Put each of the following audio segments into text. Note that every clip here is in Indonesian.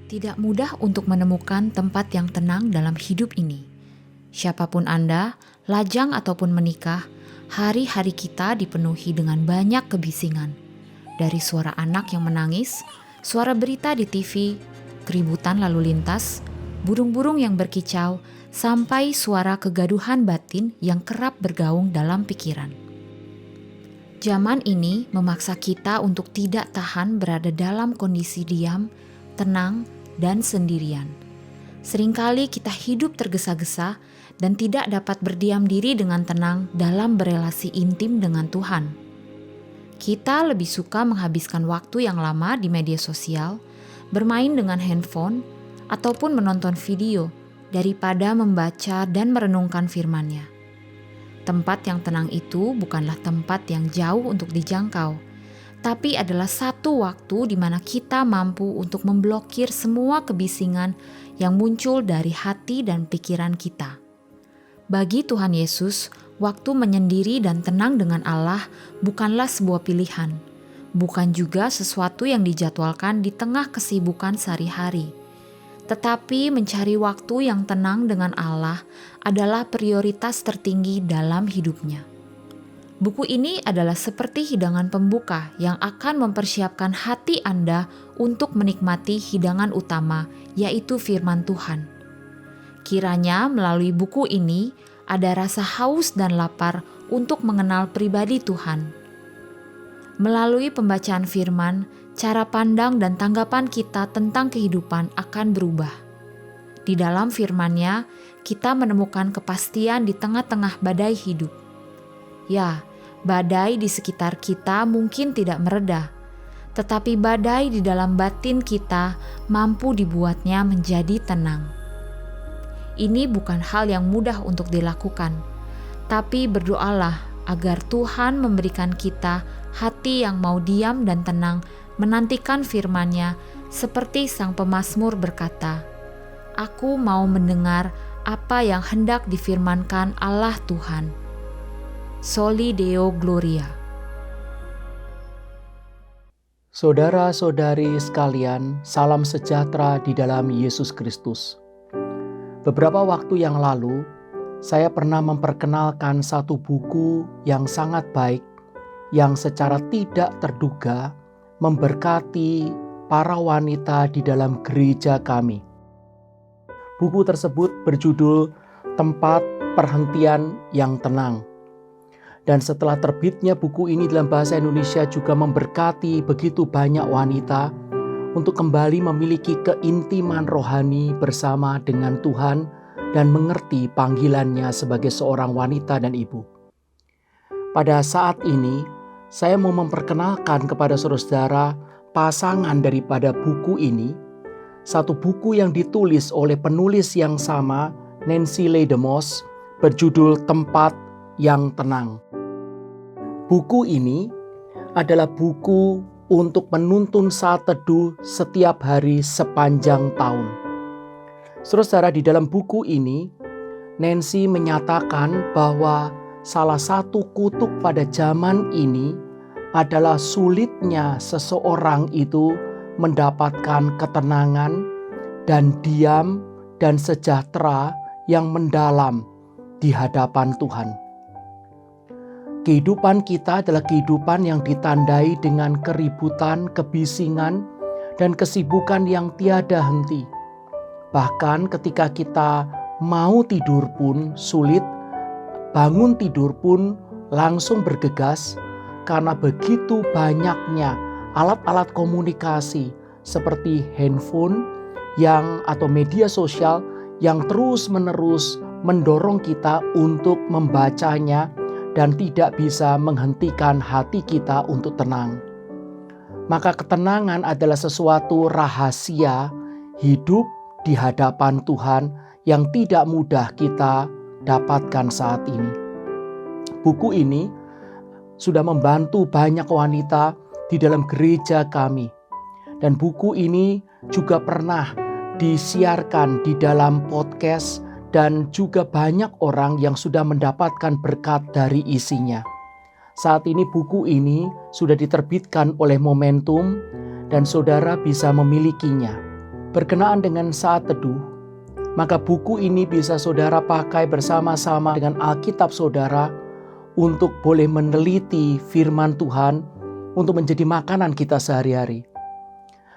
Tidak mudah untuk menemukan tempat yang tenang dalam hidup ini. Siapapun Anda, lajang ataupun menikah, hari-hari kita dipenuhi dengan banyak kebisingan. Dari suara anak yang menangis, suara berita di TV, keributan lalu lintas, burung-burung yang berkicau, sampai suara kegaduhan batin yang kerap bergaung dalam pikiran. Zaman ini memaksa kita untuk tidak tahan berada dalam kondisi diam, tenang, dan sendirian. Seringkali kita hidup tergesa-gesa dan tidak dapat berdiam diri dengan tenang dalam berelasi intim dengan Tuhan. Kita lebih suka menghabiskan waktu yang lama di media sosial, bermain dengan handphone, ataupun menonton video daripada membaca dan merenungkan firman-Nya. Tempat yang tenang itu bukanlah tempat yang jauh untuk dijangkau, tapi adalah satu waktu di mana kita mampu untuk memblokir semua kebisingan yang muncul dari hati dan pikiran kita. Bagi Tuhan Yesus, waktu menyendiri dan tenang dengan Allah bukanlah sebuah pilihan, bukan juga sesuatu yang dijadwalkan di tengah kesibukan sehari-hari. Tetapi mencari waktu yang tenang dengan Allah adalah prioritas tertinggi dalam hidupnya. Buku ini adalah seperti hidangan pembuka yang akan mempersiapkan hati Anda untuk menikmati hidangan utama, yaitu firman Tuhan. Kiranya melalui buku ini ada rasa haus dan lapar untuk mengenal pribadi Tuhan. Melalui pembacaan firman, cara pandang dan tanggapan kita tentang kehidupan akan berubah. Di dalam firman-Nya, kita menemukan kepastian di tengah-tengah badai hidup. Ya, badai di sekitar kita mungkin tidak mereda, tetapi badai di dalam batin kita mampu dibuatnya menjadi tenang. Ini bukan hal yang mudah untuk dilakukan, tapi berdoalah agar Tuhan memberikan kita hati yang mau diam dan tenang menantikan firman-Nya, seperti sang pemazmur berkata, "Aku mau mendengar apa yang hendak difirmankan Allah Tuhan." Soli Deo Gloria. Saudara-saudari sekalian, salam sejahtera di dalam Yesus Kristus. Beberapa waktu yang lalu, saya pernah memperkenalkan satu buku yang sangat baik, yang secara tidak terduga memberkati para wanita di dalam gereja kami. Buku tersebut berjudul Tempat Perhentian yang Tenang. Dan setelah terbitnya buku ini dalam bahasa Indonesia juga memberkati begitu banyak wanita untuk kembali memiliki keintiman rohani bersama dengan Tuhan dan mengerti panggilannya sebagai seorang wanita dan ibu. Pada saat ini, saya mau memperkenalkan kepada saudara-saudara pasangan daripada buku ini, satu buku yang ditulis oleh penulis yang sama, Nancy Leigh DeMoss, berjudul Tempat yang Tenang. Buku ini adalah buku untuk menuntun saat teduh setiap hari sepanjang tahun. Saudara-saudara, di dalam buku ini, Nancy menyatakan bahwa salah satu kutuk pada zaman ini adalah sulitnya seseorang itu mendapatkan ketenangan dan diam dan sejahtera yang mendalam di hadapan Tuhan. Kehidupan kita adalah kehidupan yang ditandai dengan keributan, kebisingan, dan kesibukan yang tiada henti. Bahkan ketika kita mau tidur pun sulit, bangun tidur pun langsung bergegas karena begitu banyaknya alat-alat komunikasi seperti handphone atau media sosial yang terus-menerus mendorong kita untuk membacanya dan tidak bisa menghentikan hati kita untuk tenang. Maka ketenangan adalah sesuatu rahasia hidup di hadapan Tuhan yang tidak mudah kita dapatkan saat ini. Buku ini sudah membantu banyak wanita di dalam gereja kami. Dan buku ini juga pernah disiarkan di dalam podcast dan juga banyak orang yang sudah mendapatkan berkat dari isinya. Saat ini buku ini sudah diterbitkan oleh Momentum dan saudara bisa memilikinya. berkenaan dengan saat teduh, maka buku ini bisa saudara pakai bersama-sama dengan Alkitab saudara untuk boleh meneliti firman Tuhan untuk menjadi makanan kita sehari-hari.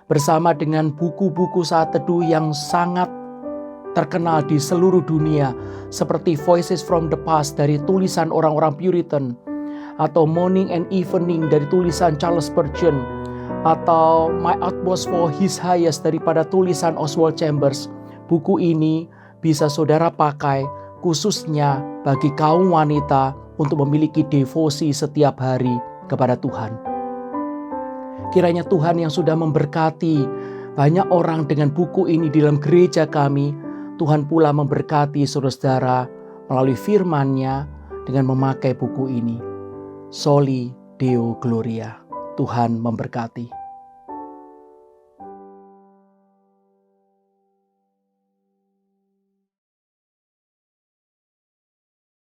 Bersama dengan buku-buku saat teduh yang sangat terkenal di seluruh dunia seperti Voices from the Past dari tulisan orang-orang Puritan, atau Morning and Evening dari tulisan Charles Spurgeon, atau My Utmost for His Highest daripada tulisan Oswald Chambers. Buku ini bisa saudara pakai khususnya bagi kaum wanita untuk memiliki devosi setiap hari kepada Tuhan. Kiranya Tuhan yang sudah memberkati banyak orang dengan buku ini di dalam gereja kami, Tuhan pula memberkati saudara-saudara melalui firman-Nya dengan memakai buku ini. Soli Deo Gloria. Tuhan memberkati.